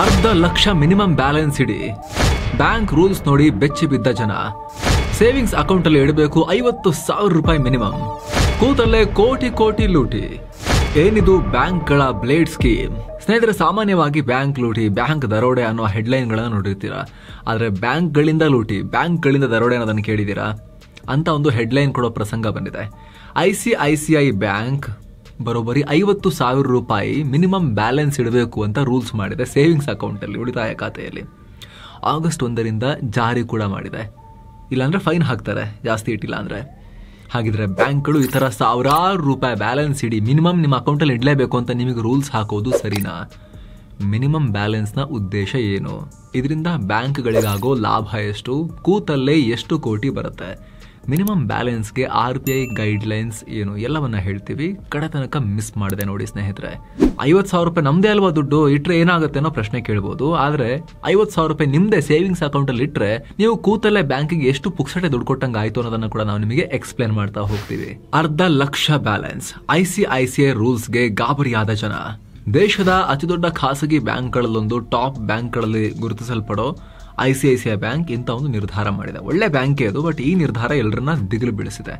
1,00,000 minimum balance ಇಡಿ. Bank rules ನೋಡಿ ಬೆಚ್ಚಿ ಬಿದ್ದ ಜನ. ಸೇವಿಂಗ್ಸ್ ಅಕೌಂಟ್ ಅಲ್ಲಿ ಇಡಬೇಕು 50,000 ರೂಪಾಯಿ ಮಿನಿಮಮ್. ಕೂತಲ್ಲೇ ಕೋಟಿ ಕೋಟಿ ಲೂಟಿ. ಏನಿದು ಬ್ಯಾಂಕ್ಗಳ ಬ್ಲೇಡ್ ಸ್ಕೀಮ್? ಸ್ನೇಹಿತರೆ, ಸಾಮಾನ್ಯವಾಗಿ ಬ್ಯಾಂಕ್ ಲೂಟಿ, ಬ್ಯಾಂಕ್ ದರೋಡೆ ಅನ್ನೋ ಹೆಡ್ಲೈನ್ ಗಳನ್ನ ನೋಡಿರ್ತೀರಾ. ಆದ್ರೆ ಬ್ಯಾಂಕ್ಗಳಿಂದ ಲೂಟಿ, ಬ್ಯಾಂಕ್ಗಳಿಂದ ದರೋಡೆ ಅನ್ನೋದನ್ನು ಕೇಳಿದೀರಾ ಅಂತ ಒಂದು ಹೆಡ್ಲೈನ್ ಕೊಡೋ ಪ್ರಸಂಗ ಬಂದಿದೆ. ICICI ಬ್ಯಾಂಕ್ ಬರೋಬ್ಬರಿ 50,000 ರೂಪಾಯಿ ಮಿನಿಮಮ್ ಬ್ಯಾಲೆನ್ಸ್ ಇಡಬೇಕು ಅಂತ ರೂಲ್ಸ್ ಮಾಡಿದೆ ಸೇವಿಂಗ್ಸ್ ಅಕೌಂಟ್ ಅಲ್ಲಿ, ಉಳಿತಾಯ ಖಾತೆಯಲ್ಲಿ. ಆಗಸ್ಟ್ 1ರಿಂದ ಜಾರಿ ಕೂಡ ಮಾಡಿದೆ. ಇಲ್ಲಾಂದ್ರೆ ಫೈನ್ ಹಾಕ್ತಾರೆ ಜಾಸ್ತಿ ಇಟ್ಟಿಲ್ಲ ಅಂದ್ರೆ. ಹಾಗಿದ್ರೆ ಬ್ಯಾಂಕ್ಗಳು ಈ ತರ ಸಾವಿರಾರು ರೂಪಾಯಿ ಬ್ಯಾಲೆನ್ಸ್ ಇಡಿ, ಮಿನಿಮಮ್ ನಿಮ್ಮ ಅಕೌಂಟಲ್ಲಿ ಇಡಲೇಬೇಕು ಅಂತ ನಿಮಗೆ ರೂಲ್ಸ್ ಹಾಕೋದು ಸರಿನಾ? ಮಿನಿಮಮ್ ಬ್ಯಾಲೆನ್ಸ್ನ ಉದ್ದೇಶ ಏನು? ಇದರಿಂದ ಬ್ಯಾಂಕ್ಗಳಿಗಾಗೋ ಲಾಭ ಎಷ್ಟು? ಕೂತಲ್ಲೇ ಎಷ್ಟು ಕೋಟಿ ಬರುತ್ತೆ? ಮಿನಿಮಮ್ ಬ್ಯಾಲೆನ್ಸ್ಗೆ RBI ಗೈಡ್ಲೈನ್ಸ್ ಏನು? ಎಲ್ಲವನ್ನ ಹೇಳ್ತೀವಿ. ಕಡೆ ತನಕ ಮಿಸ್ ಮಾಡಿದೆ ನೋಡಿ ಸ್ನೇಹಿತರೆ. 50,000 ರೂಪಾಯಿ ನಮ್ದೇ ಅಲ್ವಾ ದುಡ್ಡು, ಇಟ್ರೆ ಏನಾಗುತ್ತೆ ಅನ್ನೋ ಪ್ರಶ್ನೆ ಕೇಳ್ಬೋದು. ಆದ್ರೆ 50,000 ರೂಪಾಯಿ ನಿಮ್ದೇ ಸೇವಿಂಗ್ಸ್ ಅಕೌಂಟ್ ಅಲ್ಲಿ ಇಟ್ರೆ ನೀವು ಕೂತಲ್ಲೇ ಬ್ಯಾಂಕಿಗೆ ಎಷ್ಟು ಪುಕ್ಸಟೆ ದುಡ್ಡು ಕೊಟ್ಟಂಗೆ ಆಯ್ತು ಅನ್ನೋದನ್ನ ಕೂಡ ನಾವು ನಿಮಗೆ ಎಕ್ಸ್ಪ್ಲೇನ್ ಮಾಡ್ತಾ ಹೋಗ್ತೀವಿ. 1,00,000 ಬ್ಯಾಲೆನ್ಸ್, ICICI ರೂಲ್ಸ್ಗೆ ಗಾಬರಿಯಾದ ಜನ. ದೇಶದ ಅತಿದೊಡ್ಡ ಖಾಸಗಿ ಬ್ಯಾಂಕ್ಗಳಲ್ಲೊಂದು, ಟಾಪ್ ಬ್ಯಾಂಕ್ಗಳಲ್ಲಿ ಗುರುತಿಸಲ್ಪಡೋ ICICI ಬ್ಯಾಂಕ್ ಇಂಥ ಒಂದು ನಿರ್ಧಾರ ಮಾಡಿದೆ. ಒಳ್ಳೆ ಬ್ಯಾಂಕೇ ಅದು, ಬಟ್ ಈ ನಿರ್ಧಾರ ಎಲ್ಲರನ್ನ ದಿಗಿಲು ಬೀಳಿಸಿದೆ.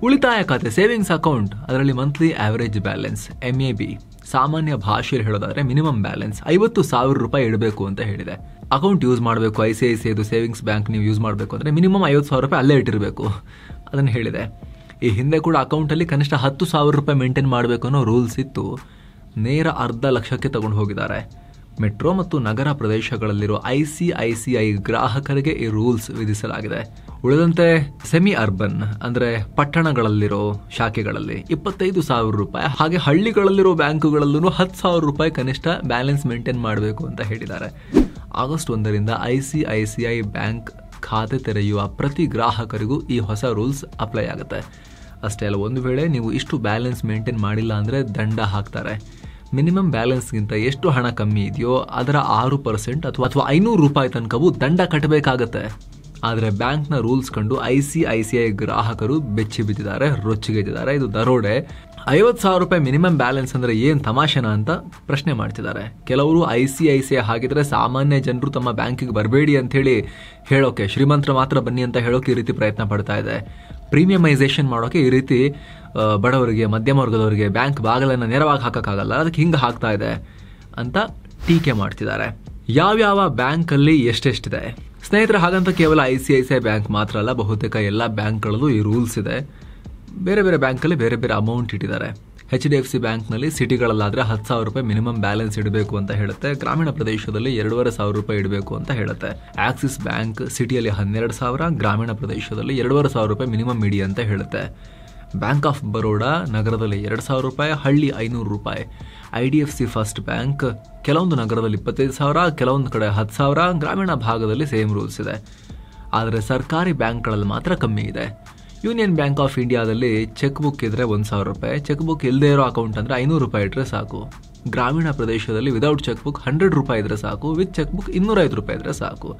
ಉಳಿತಾಯ ಖಾತೆ, ಸೇವಿಂಗ್ಸ್ ಅಕೌಂಟ್, ಅದರಲ್ಲಿ ಮಂತ್ಲಿ ಆವರೇಜ್ ಬ್ಯಾಲೆನ್ಸ್ MAB, ಸಾಮಾನ್ಯ ಭಾಷೆಯಲ್ಲಿ ಹೇಳೋದಾದ್ರೆ ಮಿನಿಮಮ್ ಬ್ಯಾಲೆನ್ಸ್ 50,000 ರೂಪಾಯಿ ಇಡಬೇಕು ಅಂತ ಹೇಳಿದೆ. ಅಕೌಂಟ್ ಯೂಸ್ ಮಾಡಬೇಕು, ICICI ಸೇವಿಂಗ್ಸ್ ಬ್ಯಾಂಕ್ ನೀವು ಯೂಸ್ ಮಾಡಬೇಕು ಅಂದ್ರೆ ಮಿನಿಮಮ್ 50,000 ರೂಪಾಯಿ ಅಲ್ಲೇ ಇಟ್ಟಿರಬೇಕು ಅದನ್ನು ಹೇಳಿದೆ. ಈ ಹಿಂದೆ ಕೂಡ ಅಕೌಂಟಲ್ಲಿ ಕನಿಷ್ಠ 10,000 ರೂಪಾಯಿ ಮೇಂಟೈನ್ ಮಾಡಬೇಕು ಅನ್ನೋ ರೂಲ್ಸ್ ಇತ್ತು. ನೇರ 1,00,000ಕ್ಕೆ ತಗೊಂಡು ಹೋಗಿದ್ದಾರೆ. ಮೆಟ್ರೋ ಮತ್ತು ನಗರ ಪ್ರದೇಶಗಳಲ್ಲಿರೋ ICICI ಗ್ರಾಹಕರಿಗೆ ಈ ರೂಲ್ಸ್ ವಿಧಿಸಲಾಗಿದೆ. ಉಳಿದಂತೆ ಸೆಮಿ ಅರ್ಬನ್ ಅಂದ್ರೆ ಪಟ್ಟಣಗಳಲ್ಲಿರೋ ಶಾಖೆಗಳಲ್ಲಿ 25,000 ರೂಪಾಯಿ, ಹಾಗೆ ಹಳ್ಳಿಗಳಲ್ಲಿರೋ ಬ್ಯಾಂಕುಗಳಲ್ಲೂ 10,000 ರೂಪಾಯಿ ಕನಿಷ್ಠ ಬ್ಯಾಲೆನ್ಸ್ ಮೇಂಟೈನ್ ಮಾಡಬೇಕು ಅಂತ ಹೇಳಿದ್ದಾರೆ. ಆಗಸ್ಟ್ 1ರಿಂದ ICICI ಬ್ಯಾಂಕ್ ಖಾತೆ ತೆರೆಯುವ ಪ್ರತಿ ಗ್ರಾಹಕರಿಗೂ ಈ ಹೊಸ ರೂಲ್ಸ್ ಅಪ್ಲೈ ಆಗುತ್ತೆ. ಅಷ್ಟೇ ಅಲ್ಲ, ಒಂದು ವೇಳೆ ನೀವು ಇಷ್ಟು ಬ್ಯಾಲೆನ್ಸ್ ಮೇಂಟೈನ್ ಮಾಡಿಲ್ಲ ಅಂದ್ರೆ ದಂಡ ಹಾಕ್ತಾರೆ. ಮಿನಿಮಮ್ ಬ್ಯಾಲೆನ್ಸ್ಗಿಂತ ಎಷ್ಟು ಹಣ ಕಮ್ಮಿ ಇದೆಯೋ ಅದರ 6% ಅಥವಾ 500 ರೂಪಾಯಿ ತನಕವೂ ದಂಡ ಕಟ್ಟಬೇಕಾಗತ್ತೆ. ಆದರೆ ಬ್ಯಾಂಕ್ನ ರೂಲ್ಸ್ ಕಂಡು ICICI ಗ್ರಾಹಕರು ಬೆಚ್ಚಿ ಬಿದ್ದಿದ್ದಾರೆ, ರೊಚ್ಚಿಗೆದ್ದಿದ್ದಾರೆ. ಇದು ದರೋಡೆ. 50,000 ರೂಪಾಯಿ ಮಿನಿಮಮ್ ಬ್ಯಾಲೆನ್ಸ್ ಅಂದ್ರೆ ಏನ್ ತಮಾಷೆನಾ ಅಂತ ಪ್ರಶ್ನೆ ಮಾಡ್ತಿದ್ದಾರೆ. ಕೆಲವರು ICICI ಹಾಗಿದ್ರೆ ಸಾಮಾನ್ಯ ಜನರು ತಮ್ಮ ಬ್ಯಾಂಕಿಗೆ ಬರಬೇಡಿ ಅಂತ ಹೇಳೋಕೆ, ಶ್ರೀಮಂತರ ಮಾತ್ರ ಬನ್ನಿ ಅಂತ ಹೇಳೋಕೆ ಈ ರೀತಿ ಪ್ರಯತ್ನ ಪಡ್ತಾ ಇದೆ. ಪ್ರೀಮಿಯಮೈಸೇಷನ್ ಮಾಡೋಕೆ ಈ ರೀತಿ ಬಡವರಿಗೆ, ಮಧ್ಯಮ ವರ್ಗದವರಿಗೆ ಬ್ಯಾಂಕ್ ಬಾಗಿಲನ್ನು ನೇರವಾಗಿ ಹಾಕಕ್ಕಾಗಲ್ಲ, ಅದಕ್ಕೆ ಹಿಂಗೆ ಹಾಕ್ತಾ ಇದೆ ಅಂತ ಟೀಕೆ ಮಾಡ್ತಿದ್ದಾರೆ. ಯಾವ್ಯಾವ ಬ್ಯಾಂಕ್ ಅಲ್ಲಿ ಎಷ್ಟೆಷ್ಟಿದೆ ಸ್ನೇಹಿತರೆ? ಹಾಗಂತ ಕೇವಲ ICICI ಬ್ಯಾಂಕ್ ಮಾತ್ರ ಅಲ್ಲ, ಬಹುತೇಕ ಎಲ್ಲ ಬ್ಯಾಂಕ್ಗಳಲ್ಲೂ ಈ ರೂಲ್ಸ್ ಇದೆ. ಬೇರೆ ಬೇರೆ ಬ್ಯಾಂಕಲ್ಲಿ ಬೇರೆ ಬೇರೆ ಅಮೌಂಟ್ ಇಟ್ಟಿದ್ದಾರೆ. HDFC ಬ್ಯಾಂಕ್ನಲ್ಲಿ ಸಿಟಿಗಳಲ್ಲಾದ್ರೆ 10,000 ರೂಪಾಯಿ ಮಿನಿಮಮ್ ಬ್ಯಾಲೆನ್ಸ್ ಇಡಬೇಕು ಅಂತ ಹೇಳುತ್ತೆ. ಗ್ರಾಮೀಣ ಪ್ರದೇಶದಲ್ಲಿ 2,500 ರೂಪಾಯಿ ಇಡಬೇಕು ಅಂತ ಹೇಳುತ್ತೆ. ಆಕ್ಸಿಸ್ ಬ್ಯಾಂಕ್ ಸಿಟಿಯಲ್ಲಿ 12,000, ಗ್ರಾಮೀಣ ಪ್ರದೇಶದಲ್ಲಿ 2,500 ರೂಪಾಯಿ ಮಿನಿಮಮ್ ಇಡಿ ಅಂತ ಹೇಳುತ್ತೆ. ಬ್ಯಾಂಕ್ ಆಫ್ ಬರೋಡಾ ನಗರದಲ್ಲಿ 2,000 ರೂಪಾಯಿ, ಹಳ್ಳಿ 500 ರೂಪಾಯಿ. IDFC ಫಸ್ಟ್ ಬ್ಯಾಂಕ್ ಕೆಲವೊಂದು ನಗರದಲ್ಲಿ 25,000, ಕೆಲವೊಂದು ಕಡೆ 10,000, ಗ್ರಾಮೀಣ ಭಾಗದಲ್ಲಿ ಸೇಮ್ ರೂಲ್ಸ್ ಇದೆ. ಆದರೆ ಸರ್ಕಾರಿ ಬ್ಯಾಂಕ್ಗಳಲ್ಲಿ ಮಾತ್ರ ಕಮ್ಮಿ ಇದೆ. ಯೂನಿಯನ್ ಬ್ಯಾಂಕ್ ಆಫ್ ಇಂಡಿಯಾದಲ್ಲಿ ಚೆಕ್ ಬುಕ್ ಇದ್ರೆ 1,000 ರೂಪಾಯಿ, ಚೆಕ್ ಬುಕ್ ಇಲ್ಲದೆ ಇರೋ ಅಕೌಂಟ್ ಅಂದ್ರೆ 500 ರೂಪಾಯಿ ಇಟ್ರೆ ಸಾಕು. ಗ್ರಾಮೀಣ ಪ್ರದೇಶದಲ್ಲಿ ವಿದೌಟ್ ಚೆಕ್ ಬುಕ್ 100 ರೂಪಾಯಿ ಇದ್ರೆ ಸಾಕು, ವಿತ್ ಚೆಕ್ ಬುಕ್ 205 ರೂಪಾಯಿ ಇದ್ರೆ ಸಾಕು.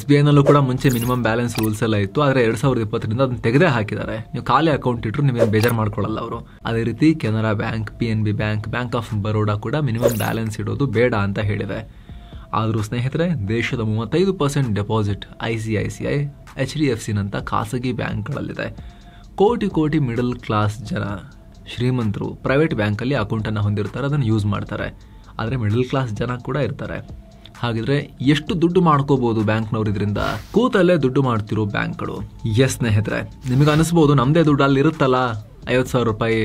SBIನಲ್ಲೂ ಕೂಡ ಮುಂಚೆ ಮಿನಿಮಮ್ ಬ್ಯಾಲೆನ್ಸ್ ರೂಲ್ಸ್ ಎಲ್ಲ ಇತ್ತು, ಆದರೆ 2020ರಿಂದ ಅದನ್ನ ತೆಗೆದೇ ಹಾಕಿದ್ದಾರೆ. ನೀವು ಖಾಲಿ ಅಕೌಂಟ್ ಇಟ್ಟರು ನಿಮಗೆ ಬೇಜಾರು ಮಾಡ್ಕೊಳ್ಳಲ್ಲ ಅವರು. ಅದೇ ರೀತಿ Canara bank, PNB bank, bank of Baroda ಕೂಡ ಮಿನಿಮಮ್ ಬ್ಯಾಲೆನ್ಸ್ ಇಡೋದು ಬೇಡ ಅಂತ ಹೇಳಿದೆ. ಆದರೂ ಸ್ನೇಹಿತರೆ, ದೇಶದ 35% ಡೆಪಾಸಿಟ್ ICICI, HDFCನಂಥ ಖಾಸಗಿ ಬ್ಯಾಂಕ್ಗಳಲ್ಲಿದೆ. ಕೋಟಿ ಕೋಟಿ ಮಿಡಲ್ ಕ್ಲಾಸ್ ಜನ, ಶ್ರೀಮಂತರು ಪ್ರೈವೇಟ್ ಬ್ಯಾಂಕಲ್ಲಿ ಅಕೌಂಟನ್ನು ಹೊಂದಿರ್ತಾರೆ, ಅದನ್ನು ಯೂಸ್ ಮಾಡ್ತಾರೆ. ಆದರೆ ಮಿಡಲ್ ಕ್ಲಾಸ್ ಜನ ಕೂಡ ಇರ್ತಾರೆ. ಹಾಗಿದ್ರೆ ಎಷ್ಟು ದುಡ್ಡು ಮಾಡ್ಕೋಬಹುದು ಬ್ಯಾಂಕ್ನವ್ರು ಇದರಿಂದ? ಕೂತಲ್ಲೇ ದುಡ್ಡು ಮಾಡ್ತಿರೋ ಬ್ಯಾಂಕ್ಗಳು. ಎಸ್ ಸ್ನೇಹಿತರೆ, ನಿಮಗೆ ಅನಿಸ್ಬೋದು ನಮ್ಮದೇ ದುಡ್ಡು ಅಲ್ಲಿ ಇರುತ್ತಲ್ಲ 50,000 ರೂಪಾಯಿ,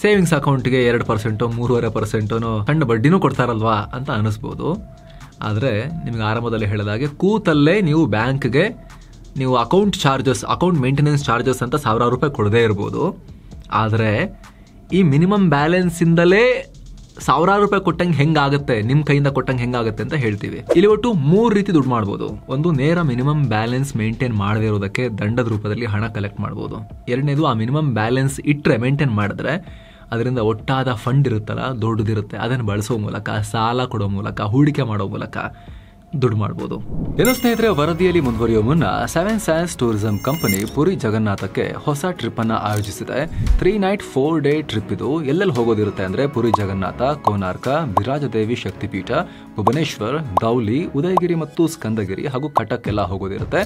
ಸೇವಿಂಗ್ಸ್ ಅಕೌಂಟ್ಗೆ 2%, 3.5% ಸಣ್ಣ ಬಡ್ಡಿನೂ ಕೊಡ್ತಾರಲ್ವಾ ಅಂತ ಅನಿಸ್ಬೋದು. ಆದರೆ ನಿಮಗೆ ಆರಂಭದಲ್ಲಿ ಹೇಳಿದಾಗೆ ಕೂತಲ್ಲೇ ನೀವು ಬ್ಯಾಂಕ್ಗೆ ನೀವು account charges, account maintenance charges ಅಂತ 1,000 ರೂಪಾಯಿ ಕೊಡದೇ ಇರ್ಬೋದು. ಆದರೆ ಈ ಮಿನಿಮಮ್ ಬ್ಯಾಲೆನ್ಸಿಂದಲೇ 1,000 ರೂಪಾಯಿ ಕೊಟ್ಟಂಗೆ ಹೆಂಗಾಗುತ್ತೆ, ನಿಮ್ಮ ಕೈಯಿಂದ ಕೊಟ್ಟಂಗೆ ಹೆಂಗಾಗುತ್ತೆ ಅಂತ ಹೇಳ್ತೀವಿ. ಇಲ್ಲಿ ಒಟ್ಟು 3 ರೀತಿ ದುಡ್ಡು ಮಾಡ್ಬೋದು. ಒಂದು, ನೇರ ಮಿನಿಮಮ್ ಬ್ಯಾಲೆನ್ಸ್ ಮೇಂಟೈನ್ ಮಾಡದೇ ಇರೋದಕ್ಕೆ ದಂಡದ ರೂಪದಲ್ಲಿ ಹಣ ಕಲೆಕ್ಟ್ ಮಾಡ್ಬೋದು. ಎರಡನೇದು, ಆ ಮಿನಿಮಮ್ ಬ್ಯಾಲೆನ್ಸ್ ಇಟ್ಟರೆ ಮೇಂಟೈನ್ ಮಾಡಿದ್ರೆ ಅದರಿಂದ ಒಟ್ಟಾದ ಫಂಡ್ ಇರುತ್ತಲ್ಲ, ದೊಡ್ಡದಿರುತ್ತೆ, ಅದನ್ನು ಬಳಸೋ ಮೂಲಕ, ಸಾಲ ಕೊಡೋ ಮೂಲಕ, ಹೂಡಿಕೆ ಮಾಡೋ ಮೂಲಕ ದುಡ್ಡು ಮಾಡ್ಬೋದು. ಏನೋ ಸ್ನೇಹಿತರೆ, ವರದಿಯಲ್ಲಿ ಮುಂದುವರಿಯುವ ಮುನ್ನ 7 Sands ಟೂರಿಸಂ ಕಂಪನಿ ಪುರಿ ಜಗನ್ನಾಥಕ್ಕೆ ಹೊಸ ಟ್ರಿಪ್ ಅನ್ನ ಆಯೋಜಿಸಿದೆ. 3 ನೈಟ್ 4 ಡೇ ಟ್ರಿಪ್ ಇದು. ಎಲ್ಲೆಲ್ಲಿ ಹೋಗೋದಿರುತ್ತೆ ಅಂದ್ರೆ ಪುರಿ ಜಗನ್ನಾಥ, ಕೋನಾರ್ಕ, ಬಿರಾಜದೇವಿ ಶಕ್ತಿಪೀಠ, ಭುವನೇಶ್ವರ್, ಧೌಲಿ, ಉದಯಗಿರಿ ಮತ್ತು ಸ್ಕಂದಗಿರಿ ಹಾಗೂ ಕಟಕ್ ಎಲ್ಲ ಹೋಗೋದಿರುತ್ತೆ.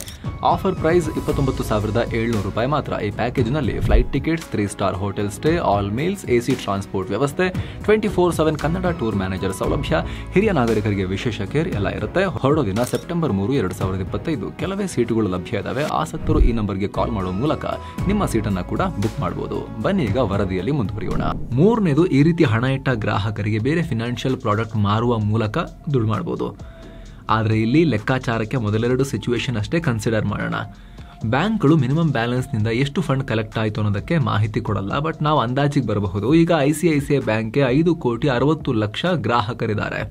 ಆಫರ್ ಪ್ರೈಸ್ 29,700 ರೂಪಾಯಿ ಮಾತ್ರ. ಈ ಪ್ಯಾಕೇಜ್ ನಲ್ಲಿ flight tickets, 3 star hotel stay, all meals, AC transport ವ್ಯವಸ್ಥೆ, 24/7 ಕನ್ನಡ ಟೂರ್ ಮ್ಯಾನೇಜರ್ ಸೌಲಭ್ಯ, ಹಿರಿಯ ನಾಗರಿಕರಿಗೆ ವಿಶೇಷ ಕೇರ್ ಎಲ್ಲ ಇರುತ್ತೆ. ಹೊರಡೋ ದಿನ ಸೆಪ್ಟೆಂಬರ್ 3, 2025. ಕೆಲವೇ ಸೀಟುಗಳು ಲಭ್ಯ ಇದಾವೆ. ಆಸಕ್ತರು ಈ ನಂಬರ್ಗೆ ಕಾಲ್ ಮಾಡುವ ಮೂಲಕ ನಿಮ್ಮ ಸೀಟನ್ನ ಕೂಡ ಬುಕ್ ಮಾಡಬಹುದು. ಬನ್ನಿ ಈಗ ವರದಿಯಲ್ಲಿ ಮುಂದುವರಿಯೋಣ. ಮೂರನೇದು, ಈ ರೀತಿ ಹಣ ಇಟ್ಟ ಗ್ರಾಹಕರಿಗೆ ಬೇರೆ ಫಿನಾನ್ಷಿಯಲ್ ಪ್ರಾಡಕ್ಟ್ ಮಾರುವ ಮೂಲಕ ದುಡ್ಡು ಮಾಡಬಹುದು. ಆದ್ರೆ ಇಲ್ಲಿ ಲೆಕ್ಕಾಚಾರಕ್ಕೆ ಮೊದಲೆರಡು ಸಿಚುವೇಶನ್ ಅಷ್ಟೇ ಕನ್ಸಿಡರ್ ಮಾಡೋಣ. ಬ್ಯಾಂಕ್ಗಳು ಮಿನಿಮಮ್ ಬ್ಯಾಲೆನ್ಸ್ ನಿಂದ ಎಷ್ಟು ಫಂಡ್ ಕಲೆಕ್ಟ್ ಆಯಿತು ಅನ್ನೋದಕ್ಕೆ ಮಾಹಿತಿ ಕೊಡಲ್ಲ. ಬಟ್ ನಾವು ಅಂದಾಜಿಗೆ ಬರಬಹುದು. ಈಗ ICICI ಬ್ಯಾಂಕ್ಗೆ 5,60,00,000 ಗ್ರಾಹಕರಿದ್ದಾರೆ.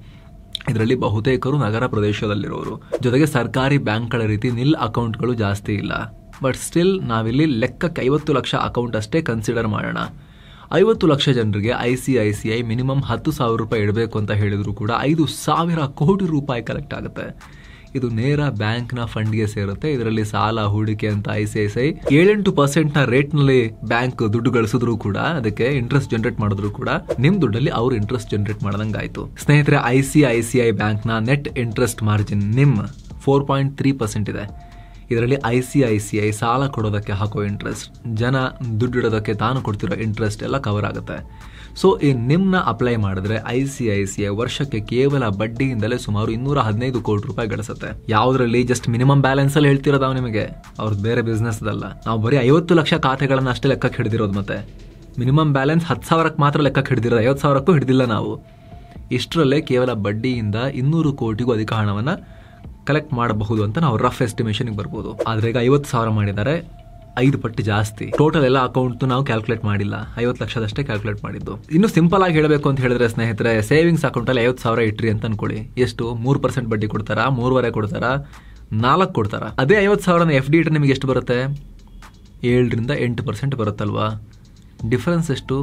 ಇದರಲ್ಲಿ ಬಹುತೇಕರು ನಗರ ಪ್ರದೇಶದಲ್ಲಿರೋರು. ಜೊತೆಗೆ ಸರ್ಕಾರಿ ಬ್ಯಾಂಕ್ಗಳ ರೀತಿ ನಿಲ್ ಅಕೌಂಟ್ಗಳು ಜಾಸ್ತಿ ಇಲ್ಲ. ಬಟ್ ಸ್ಟಿಲ್ ನಾವಿಲ್ಲಿ ಲೆಕ್ಕಕ್ಕೆ 50 ಲಕ್ಷ ಅಕೌಂಟ್ ಅಷ್ಟೇ ಕನ್ಸಿಡರ್ ಮಾಡೋಣ. 50 ಲಕ್ಷ ಜನರಿಗೆ ICICI ಮಿನಿಮಮ್ 10,000 ರೂಪಾಯಿ ಇಡಬೇಕು ಅಂತ ಹೇಳಿದ್ರು ಕೂಡ 5,000 ಕೋಟಿ ರೂಪಾಯಿ ಕಲೆಕ್ಟ್ ಆಗುತ್ತೆ. ಇದು ನೇರ ಬ್ಯಾಂಕ್ನ ಫಂಡ್ಗೆ ಸೇರುತ್ತೆ. ಇದರಲ್ಲಿ ಸಾಲ, ಹೂಡಿಕೆ ಅಂತ ICICI 7-8% ರೇಟ್ನಲ್ಲಿ ಬ್ಯಾಂಕ್ ದುಡ್ಡು ಗಳಿಸಿದ್ರು ಕೂಡ, ಅದಕ್ಕೆ ಇಂಟ್ರೆಸ್ಟ್ ಜನರೇಟ್ ಮಾಡಿದ್ರು ಕೂಡ ನಿಮ್ ದುಡ್ಡಲ್ಲಿ ಅವ್ರು ಇಂಟ್ರೆಸ್ಟ್ ಜನರೇಟ್ ಮಾಡದಂಗಾಯ್ತು. ಸ್ನೇಹಿತರೆ, ICICI ಬ್ಯಾಂಕ್ನ ನೆಟ್ ಇಂಟ್ರೆಸ್ಟ್ ಮಾರ್ಜಿನ್ ನಿಮ್ 4.3% ಇದೆ. ಇದರಲ್ಲಿ ICICI ಸಾಲ ಕೊಡೋದಕ್ಕೆ ಹಾಕೋ ಇಂಟ್ರೆಸ್ಟ್, ಜನ ದುಡ್ಡಿಡೋದಕ್ಕೆ ತಾನು ಕೊಡ್ತಿರೋ ಇಂಟ್ರೆಸ್ಟ್ ಎಲ್ಲ ಕವರ್ ಆಗುತ್ತೆ. ಸೊ ಈ ನಿಮ್ನ ಅಪ್ಲೈ ಮಾಡಿದ್ರೆ ICICI ವರ್ಷಕ್ಕೆ ಕೇವಲ ಬಡ್ಡಿಯಿಂದಲೇ ಸುಮಾರು 215 ಕೋಟಿ ರೂಪಾಯಿ ಗಳಿಸುತ್ತೆ. ಯಾವುದರಲ್ಲಿ ಜಸ್ಟ್ ಮಿನಿಮಮ್ ಬ್ಯಾಲೆನ್ಸ್ ಅಲ್ಲಿ ಹೇಳ್ತಿರೋದು ನಿಮಗೆ, ಅವ್ರದ್ದು ಬೇರೆ ಬಿಸ್ನೆಸ್ ಅಲ್ಲ. ನಾವು ಬರೀ 50 ಲಕ್ಷ ಖಾತೆಗಳನ್ನ ಅಷ್ಟೇ ಲೆಕ್ಕಕ್ಕೆ ಹಿಡಿದಿರೋದು. ಮತ್ತೆ ಮಿನಿಮಮ್ ಬ್ಯಾಲೆನ್ಸ್ 10,000ಕ್ಕೆ ಮಾತ್ರ ಲೆಕ್ಕಕ್ಕೆ ಹಿಡಿದಿರೋದು, 50,000ಕ್ಕೂ ಹಿಡಿದಿಲ್ಲ ನಾವು. ಇಷ್ಟರಲ್ಲೇ ಕೇವಲ ಬಡ್ಡಿಯಿಂದ 200 ಕೋಟಿಗೂ ಅಧಿಕ ಹಣವನ್ನ ಕಲೆಕ್ಟ್ ಮಾಡಬಹುದು ಅಂತ ನಾವು ರಫ್ ಎಸ್ಟಿಮೇಷನ್ಗೆ ಬರ್ಬೋದು. ಆದ್ರೆ ಈಗ 50,000 ಮಾಡಿದ್ದಾರೆ, 5 ಪಟ್ಟು ಜಾಸ್ತಿ. ಟೋಟಲ್ ಎಲ್ಲ ಅಕೌಂಟ್ ನಾವು ಕ್ಯಾಲ್ಕುಲೇಟ್ ಮಾಡಿಲ್ಲ, 50 ಲಕ್ಷದಷ್ಟೇ ಕ್ಯಾಲ್ಕುಲೇಟ್ ಮಾಡಿದ್ದು. ಇನ್ನು ಸಿಂಪಲ್ ಆಗಿ ಹೇಳಬೇಕು ಅಂತ ಹೇಳಿದ್ರೆ ಸ್ನೇಹಿತರೆ, ಸೇವಿಂಗ್ಸ್ ಅಕೌಂಟ್ ಅಲ್ಲಿ 50,000 ಇಟ್ರಿ ಅಂತ ಅನ್ಕೊಳ್ಳಿ. ಎಷ್ಟು 3% ಬಡ್ಡಿ ಕೊಡ್ತಾರಾ, 3.25 ಕೊಡ್ತಾರಾ, 4 ಕೊಡ್ತಾರಾ? ಅದೇ 50,000 FD ಇಟ್ರೆ ನಿಮಗೆ ಎಷ್ಟು ಬರುತ್ತೆ? 7-8% ಬರುತ್ತಲ್ವಾ? ಡಿಫರೆನ್ಸ್ ಎಷ್ಟು?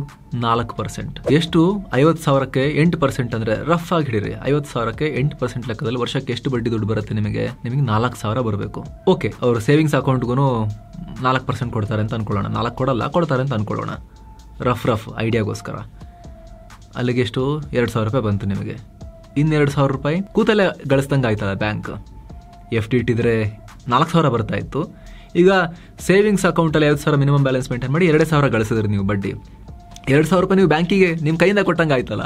4%. ಎಷ್ಟು? 50,000ಕ್ಕೆ 8% ಅಂದ್ರೆ ರಫ್ ಆಗಿ ಹಿಡಿರಿ. 50,000ಕ್ಕೆ 8% ಲೆಕ್ಕದಲ್ಲಿ ವರ್ಷಕ್ಕೆ ಎಷ್ಟು ಬಡ್ಡಿ ದುಡ್ಡು ಬರುತ್ತೆ ನಿಮಗೆ? 4,000 ಬರಬೇಕು. ಓಕೆ, ಅವರು ಸೇವಿಂಗ್ಸ್ ಅಕೌಂಟ್ಗೂ 4% ಕೊಡ್ತಾರೆ ಅಂತ ಅನ್ಕೊಳ್ಳೋಣ. 4 ಕೊಡಲ್ಲ, ಕೊಡ್ತಾರೆ ಅಂತ ಅನ್ಕೊಳ್ಳೋಣ, ರಫ್ ಐಡಿಯಾಗೋಸ್ಕರ. ಅಲ್ಲಿಗೆ ಎಷ್ಟು? 2,000 ರೂಪಾಯಿ ಬಂತು ನಿಮಗೆ. ಇನ್ನು 2,000 ರೂಪಾಯಿ ಕೂತಲ್ಲೇ ಗಳಿಸ್ದಂಗೆ ಆಯ್ತಲ್ಲ ಬ್ಯಾಂಕ್. FD ಇಟ್ಟಿದ್ರೆ 4,000 ಬರ್ತಾ ಇತ್ತು. ಈಗ ಸೇವಿಂಗ್ಸ್ ಅಕೌಂಟಲ್ಲಿ 50,000 ಮಿನಿಮಮ್ ಬ್ಯಾಲೆನ್ಸ್ ಮೇಂಟೈನ್ ಮಾಡಿ 2,000 ಗಳಿಸಿದ್ರಿ ನೀವು ಬಡ್ಡಿ. 2,000 ರೂಪಾಯಿ ನೀವು ಬ್ಯಾಂಕಿಗೆ ನಿಮ್ಮ ಕೈಯಿಂದ ಕೊಟ್ಟಂಗೆ ಆಯ್ತಲ್ಲ.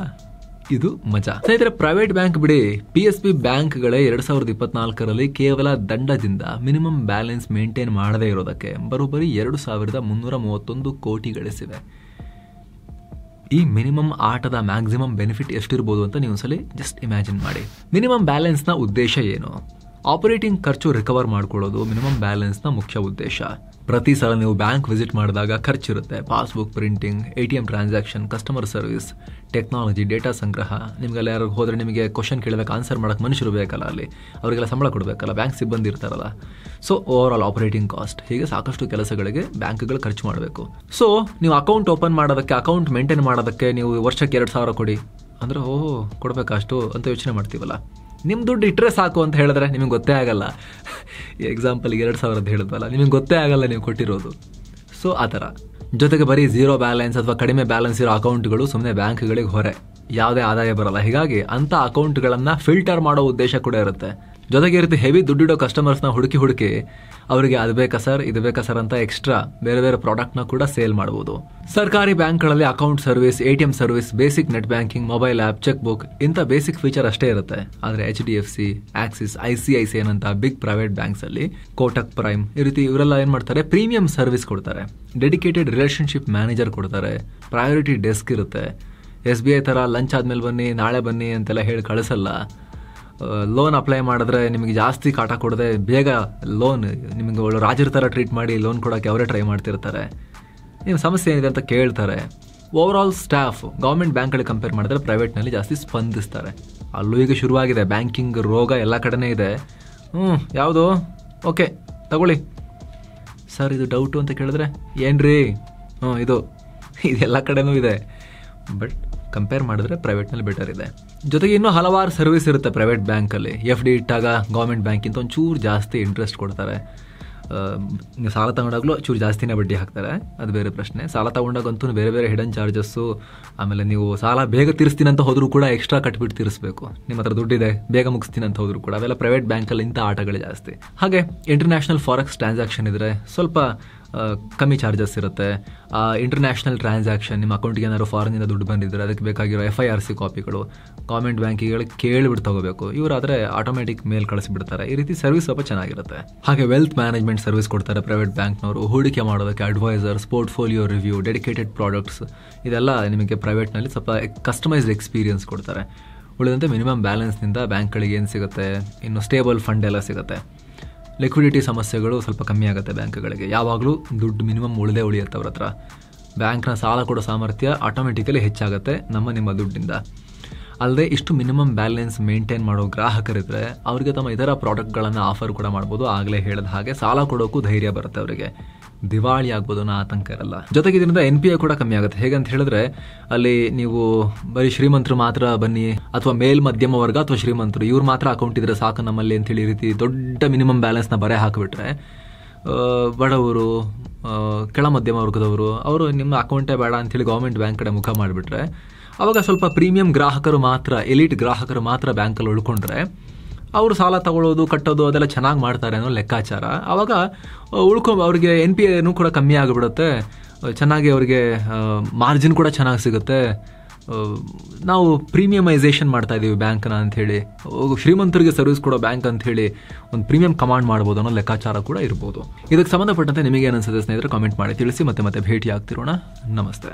ಇದು ಮಜಾ. ಸ್ನೇಹಿತರೆ, ಪ್ರೈವೇಟ್ ಬ್ಯಾಂಕ್ ಬಿಡಿ, PSB ಬ್ಯಾಂಕ್ಗಳೇ 2024ರಲ್ಲಿ ಕೇವಲ ದಂಡದಿಂದ ಮಿನಿಮಮ್ ಬ್ಯಾಲೆನ್ಸ್ ಮೇಂಟೈನ್ ಮಾಡದೇ ಇರೋದಕ್ಕೆ ಬರೋಬ್ಬರಿ 2,331 ಕೋಟಿ ಗಳಿಸಿವೆ. ಈ ಮಿನಿಮಮ್ ಆಟದ ಮ್ಯಾಕ್ಸಿಮಮ್ ಬೆನಿಫಿಟ್ ಎಷ್ಟಿರ್ಬೋದು ಅಂತ ನೀವು ಒಂದ್ಸಲಿ ಜಸ್ಟ್ ಇಮ್ಯಾಜಿನ್ ಮಾಡಿ. ಮಿನಿಮಮ್ ಬ್ಯಾಲೆನ್ಸ್ನ ಉದ್ದೇಶ ಏನು? ಆಪರೇಟಿಂಗ್ ಖರ್ಚು ರಿಕವರ್ ಮಾಡ್ಕೊಳ್ಳೋದು ಮಿನಿಮಮ್ ಬ್ಯಾಲೆನ್ಸ್ನ ಮುಖ್ಯ ಉದ್ದೇಶ. ಪ್ರತಿ ಸಲ ನೀವು ಬ್ಯಾಂಕ್ ವಿಸಿಟ್ ಮಾಡಿದಾಗ ಖರ್ಚಿರುತ್ತೆ. Passbook printing, ATM transaction, customer service, technology, data ಸಂಗ್ರಹ. ನಿಮ್ಗೆಲ್ಲ ಯಾರು ಹೋದ್ರೆ ನಿಮಗೆ ಕ್ವಶನ್ ಕೇಳಬೇಕು, ಆನ್ಸರ್ ಮಾಡಕ್ಕೆ ಮನುಷ್ಯರು ಬೇಕಲ್ಲ, ಅಲ್ಲಿ ಅವರಿಗೆಲ್ಲ ಸಂಬಳ ಕೊಡಬೇಕಲ್ಲ, ಬ್ಯಾಂಕ್ ಸಿಬ್ಬಂದಿ ಇರ್ತಾರಲ್ಲ. So over all operating cost, ಹೀಗೆ ಸಾಕಷ್ಟು ಕೆಲಸಗಳಿಗೆ ಬ್ಯಾಂಕ್ಗಳು ಖರ್ಚು ಮಾಡಬೇಕು. ಸೊ ನೀವು ಅಕೌಂಟ್ ಓಪನ್ ಮಾಡೋದಕ್ಕೆ, ಅಕೌಂಟ್ ಮೇಂಟೈನ್ ಮಾಡೋದಕ್ಕೆ ನೀವು ವರ್ಷಕ್ಕೆ 2,000 ಕೊಡಿ ಅಂದರೆ ಕೊಡಬೇಕಷ್ಟು ಅಂತ ಯೋಚನೆ ಮಾಡ್ತೀವಲ್ಲ. ನಿಮ್ಮ ದುಡ್ಡು ಇಟ್ಟರೆ ಸಾಕು ಅಂತ ಹೇಳಿದ್ರೆ ನಿಮಗೆ ಗೊತ್ತೇ ಆಗಲ್ಲ. ಎಕ್ಸಾಂಪಲ್ಗೆ 2,000 ಹೇಳಿದ್ವಲ್ಲ, ನಿಮಗೆ ಗೊತ್ತೇ ಆಗಲ್ಲ ನೀವು ಕೊಟ್ಟಿರೋದು. ಸೊ ಆ ಥರ. ಜೊತೆಗೆ ಬರೀ 0 ಬ್ಯಾಲೆನ್ಸ್ ಅಥವಾ ಕಡಿಮೆ ಬ್ಯಾಲೆನ್ಸ್ ಇರೋ ಅಕೌಂಟ್ಗಳು ಸುಮ್ಮನೆ ಬ್ಯಾಂಕ್ಗಳಿಗೆ ಹೊರೆ, ಯಾವುದೇ ಆದಾಯ ಬರಲ್ಲ. ಹೀಗಾಗಿ ಅಂಥ ಅಕೌಂಟ್ಗಳನ್ನು ಫಿಲ್ಟರ್ ಮಾಡೋ ಉದ್ದೇಶ ಕೂಡ ಇರುತ್ತೆ. ಜೊತೆಗೆ ಈ ರೀತಿ ಹೆವಿ ದುಡ್ಡಿಡೋ ಕಸ್ಟಮರ್ಸ್ನ ಹುಡುಕಿ ಅವರಿಗೆ ಅದು ಬೇಕಾ ಸರ್, ಇದು ಬೇಕಾ ಸರ್ ಅಂತ ಎಕ್ಸ್ಟ್ರಾ ಬೇರೆ ಪ್ರಾಡಕ್ಟ್ನ ಕೂಡ ಸೇಲ್ ಮಾಡಬಹುದು. ಸರ್ಕಾರಿ ಬ್ಯಾಂಕ್ಗಳಲ್ಲಿ account service, ATM service, basic net banking, mobile app, cheque book ಇಂಥ ಬೇಸಿಕ್ ಫೀಚರ್ ಅಷ್ಟೇ ಇರುತ್ತೆ. ಆದರೆ HDFC, ಆಕ್ಸಿಸ್, ICICI ಏನಂತ ಬಿಗ್ ಪ್ರೈವೇಟ್ ಬ್ಯಾಂಕ್ಸ್ ಅಲ್ಲಿ, ಕೋಟಕ್ ಪ್ರೈಮ್ ಈ ರೀತಿ ಇವರೆಲ್ಲ ಏನು ಮಾಡ್ತಾರೆ? ಪ್ರೀಮಿಯಂ ಸರ್ವಿಸ್ ಕೊಡ್ತಾರೆ, ಡೆಡಿಕೇಟೆಡ್ ರಿಲೇಷನ್ಶಿಪ್ ಮ್ಯಾನೇಜರ್ ಕೊಡ್ತಾರೆ, ಪ್ರಯಾರಿಟಿ ಡೆಸ್ಕ್ ಇರುತ್ತೆ. SBI ಥರ ಲಂಚ್ ಆದ್ಮೇಲೆ ಬನ್ನಿ, ನಾಳೆ ಬನ್ನಿ ಅಂತೆಲ್ಲ ಹೇಳಿ ಕಳಿಸಲ್ಲ. ಲೋನ್ ಅಪ್ಲೈ ಮಾಡಿದ್ರೆ ನಿಮಗೆ ಜಾಸ್ತಿ ಕಾಟ ಕೊಡದೆ ಬೇಗ ಲೋನ್ ನಿಮಗೆ ಒಳ್ಳೆ ರಾಜರ ಥರ ಟ್ರೀಟ್ ಮಾಡಿ ಲೋನ್ ಕೊಡೋಕ್ಕೆ ಅವರೇ ಟ್ರೈ ಮಾಡ್ತಿರ್ತಾರೆ. ನಿಮ್ಮ ಸಮಸ್ಯೆ ಏನಿದೆ ಅಂತ ಕೇಳ್ತಾರೆ. ಓವರ್ ಆಲ್ ಸ್ಟಾಫ್ ಗೌರ್ಮೆಂಟ್ ಬ್ಯಾಂಕ್ಗಳಿಗೆ ಕಂಪೇರ್ ಮಾಡಿದ್ರೆ ಪ್ರೈವೇಟ್ನಲ್ಲಿ ಜಾಸ್ತಿ ಸ್ಪಂದಿಸ್ತಾರೆ. ಅಲ್ಲೂ ಈಗ ಶುರುವಾಗಿದೆ ಬ್ಯಾಂಕಿಂಗ್ ರೋಗ, ಎಲ್ಲ ಕಡೆನೇ ಇದೆ. ಯಾವುದು? ಓಕೆ ತಗೊಳ್ಳಿ ಸರ್, ಇದು ಡೌಟು ಅಂತ ಕೇಳಿದ್ರೆ ಏನ್ರಿ? ಇದೆಲ್ಲ ಕಡೆನೂ ಇದೆ. ಬಟ್ ಕಂಪೇರ್ ಮಾಡಿದ್ರೆ ಪ್ರೈವೇಟ್ನಲ್ಲಿ ಬೆಟರ್ ಇದೆ. ಜೊತೆಗೆ ಇನ್ನೂ ಹಲವಾರು ಸರ್ವಿಸ್ ಇರುತ್ತೆ ಪ್ರೈವೇಟ್ ಬ್ಯಾಂಕಲ್ಲಿ. FD ಇಟ್ಟಾಗ ಗೌರ್ಮೆಂಟ್ ಬ್ಯಾಂಕಿಂತ ಒಂಚೂರು ಜಾಸ್ತಿ ಇಂಟ್ರೆಸ್ಟ್ ಕೊಡ್ತಾರೆ. ನೀವು ಸಾಲ ತಗೊಂಡಾಗಲೂ ಚೂರು ಜಾಸ್ತಿನೇ ಬಡ್ಡಿ ಹಾಕ್ತಾರೆ, ಅದು ಬೇರೆ ಪ್ರಶ್ನೆ. ಸಾಲ ತಗೊಂಡಾಗಂತೂ ಬೇರೆ ಬೇರೆ ಹಿಡನ್ ಚಾರ್ಜಸ್ಸು, ಆಮೇಲೆ ನೀವು ಸಾಲ ಬೇಗ ತೀರಿಸ್ತೀನಿ ಅಂತ ಹೋದರೂ ಕೂಡ ಎಕ್ಸ್ಟ್ರಾ ಕಟ್ಬಿಟ್ಟು ತೀರಿಸಬೇಕು. ನಿಮ್ಮ ಹತ್ರ ದುಡ್ಡಿದೆ ಬೇಗ ಮುಗಿಸ್ತೀನಿ ಅಂತ ಹೋದರೂ ಕೂಡ, ಅವೆಲ್ಲ ಪ್ರೈವೇಟ್ ಬ್ಯಾಂಕಲ್ಲಿ ಇಂಥ ಆಟಗಳು ಜಾಸ್ತಿ. ಹಾಗೆ ಇಂಟರ್ನ್ಯಾಷನಲ್ ಫಾರೆಕ್ಸ್ ಟ್ರಾನ್ಸಾಕ್ಷನ್ ಇದ್ದರೆ ಸ್ವಲ್ಪ ಕಮ್ಮಿ ಚಾರ್ಜಸ್ ಇರುತ್ತೆ. ಇಂಟರ್ನ್ಯಾಷನಲ್ ಟ್ರಾನ್ಸಾಕ್ಷನ್, ನಿಮ್ಮ ಅಕೌಂಟಿಗೆ ಏನಾದ್ರು ಫಾರಿನಿಂದ ದುಡ್ಡು ಬಂದಿದ್ದರೆ ಅದಕ್ಕೆ ಬೇಕಾಗಿರೋ FIRC ಕಾಪಿಗಳು ಗೌರ್ಮೆಂಟ್ ಬ್ಯಾಂಕಿಗಳಿಗೆ ಕೇಳಿಬಿಟ್ಟು ತಗೋಬೇಕು. ಇವರಾದರೆ ಆಟೋಮೆಟಿಕ್ ಮೇಲ್ ಕಳಿಸಿಬಿಡ್ತಾರೆ. ಈ ರೀತಿ ಸರ್ವಿಸ್ ಸ್ವಲ್ಪ ಚೆನ್ನಾಗಿರುತ್ತೆ. ಹಾಗೆ ವೆಲ್ತ್ ಮ್ಯಾನೇಜ್ಮೆಂಟ್ ಸರ್ವಿಸ್ ಕೊಡ್ತಾರೆ ಪ್ರೈವೇಟ್ ಬ್ಯಾಂಕ್ನವರು. ಹೂಡಿಕೆ ಮಾಡೋದಕ್ಕೆ advisors, portfolio review, dedicated products, ಇದೆಲ್ಲ ನಿಮಗೆ ಪ್ರೈವೇಟ್ನಲ್ಲಿ ಸ್ವಲ್ಪ ಕಸ್ಟಮೈಸ್ಡ್ ಎಕ್ಸ್ಪೀರಿಯನ್ಸ್ ಕೊಡ್ತಾರೆ. ಉಳಿದಂತೆ ಮಿನಿಮಮ್ ಬ್ಯಾಲೆನ್ಸ್ನಿಂದ ಬ್ಯಾಂಕ್ಗಳಿಗೆ ಏನು ಸಿಗುತ್ತೆ, ಇನ್ನು ಸ್ಟೇಬಲ್ ಫಂಡ್ ಎಲ್ಲ ಸಿಗುತ್ತೆ. ಲಿಕ್ವಿಡಿಟಿ ಸಮಸ್ಯೆಗಳು ಸ್ವಲ್ಪ ಕಮ್ಮಿ ಆಗುತ್ತೆ ಬ್ಯಾಂಕ್ಗಳಿಗೆ. ಯಾವಾಗಲೂ ದುಡ್ಡು ಮಿನಿಮಮ್ ಉಳಿಯುತ್ತೆ ಅವ್ರ ಹತ್ರ. ಬ್ಯಾಂಕ್ನ ಸಾಲ ಕೊಡೋ ಸಾಮರ್ಥ್ಯ ಆಟೋಮೆಟಿಕಲಿ ಹೆಚ್ಚಾಗುತ್ತೆ ನಿಮ್ಮ ದುಡ್ಡಿಂದ. ಅಲ್ಲದೆ ಇಷ್ಟು ಮಿನಿಮಮ್ ಬ್ಯಾಲೆನ್ಸ್ ಮೇಂಟೈನ್ ಮಾಡೋ ಗ್ರಾಹಕರಿದ್ದರೆ ಅವರಿಗೆ ತಮ್ಮ ಇತರ ಪ್ರಾಡಕ್ಟ್ಗಳನ್ನು ಆಫರ್ ಕೂಡ ಮಾಡ್ಬೋದು. ಆಗಲೇ ಹೇಳಿದ ಹಾಗೆ ಸಾಲ ಕೊಡೋಕ್ಕೂ ಧೈರ್ಯ ಬರುತ್ತೆ ಅವರಿಗೆ, ದಿವಾಳಿ ಆಗ್ಬೋದು ಅನ್ನೋ ಆತಂಕ ಇರಲ್ಲ. ಜೊತೆಗೆ ಇದರಿಂದ NPA ಕೂಡ ಕಮ್ಮಿ ಆಗುತ್ತೆ. ಹೇಗಂತ ಹೇಳಿದ್ರೆ ಅಲ್ಲಿ ನೀವು ಬರೀ ಶ್ರೀಮಂತರು ಮಾತ್ರ ಬನ್ನಿ, ಅಥವಾ ಮಧ್ಯಮ ವರ್ಗ ಅಥವಾ ಶ್ರೀಮಂತರು ಇವ್ರು ಮಾತ್ರ ಅಕೌಂಟ್ ಇದ್ರೆ ಸಾಕು ನಮ್ಮಲ್ಲಿ ಅಂತೇಳಿ ಈ ರೀತಿ ದೊಡ್ಡ ಮಿನಿಮಮ್ ಬ್ಯಾಲೆನ್ಸ್ನ ಬರೆ ಹಾಕಿಬಿಟ್ರೆ, ಬಡವರು, ಕೆಳ ಮಧ್ಯಮ ವರ್ಗದವರು ಅವರು ನಿಮ್ಮ ಅಕೌಂಟೇ ಬೇಡ ಅಂತೇಳಿ ಗೌರ್ಮೆಂಟ್ ಬ್ಯಾಂಕ್ ಕಡೆ ಮುಖ ಮಾಡಿಬಿಟ್ರೆ, ಅವಾಗ ಸ್ವಲ್ಪ ಪ್ರೀಮಿಯಂ ಗ್ರಾಹಕರು ಮಾತ್ರ, ಎಲೀಟ್ ಗ್ರಾಹಕರು ಮಾತ್ರ ಬ್ಯಾಂಕಲ್ಲಿ ಉಳ್ಕೊಂಡ್ರೆ ಅವರು ಸಾಲ ತಗೊಳ್ಳೋದು ಕಟ್ಟೋದು ಅದೆಲ್ಲ ಚೆನ್ನಾಗಿ ಮಾಡ್ತಾರೆ ಅನ್ನೋ ಲೆಕ್ಕಾಚಾರ. ಆವಾಗ ಅವ್ರಿಗೆ NPAನೂ ಕೂಡ ಕಮ್ಮಿ ಆಗಿಬಿಡುತ್ತೆ. ಚೆನ್ನಾಗಿ ಅವರಿಗೆ ಮಾರ್ಜಿನ್ ಕೂಡ ಚೆನ್ನಾಗಿ ಸಿಗುತ್ತೆ. ನಾವು ಪ್ರೀಮಿಯಮೈಸೇಷನ್ ಮಾಡ್ತಾ ಇದ್ದೀವಿ ಬ್ಯಾಂಕ್ನ ಅಂಥೇಳಿ, ಶ್ರೀಮಂತರಿಗೆ ಸರ್ವಿಸ್ ಕೊಡೋ ಬ್ಯಾಂಕ್ ಅಂಥೇಳಿ ಒಂದು ಪ್ರೀಮಿಯಂ ಕಮಾಂಡ್ ಮಾಡ್ಬೋದು ಅನ್ನೋ ಲೆಕ್ಕಾಚಾರ ಕೂಡ ಇರ್ಬೋದು. ಇದಕ್ಕೆ ಸಂಬಂಧಪಟ್ಟಂತೆ ನಿಮಗೆ ಏನು ಅನಿಸುತ್ತೆ ಸ್ನೇಹಿತರೆ, ಕಾಮೆಂಟ್ ಮಾಡಿ ತಿಳಿಸಿ. ಮತ್ತೆ ಭೇಟಿ ಆಗ್ತಿರೋಣ. ನಮಸ್ತೆ.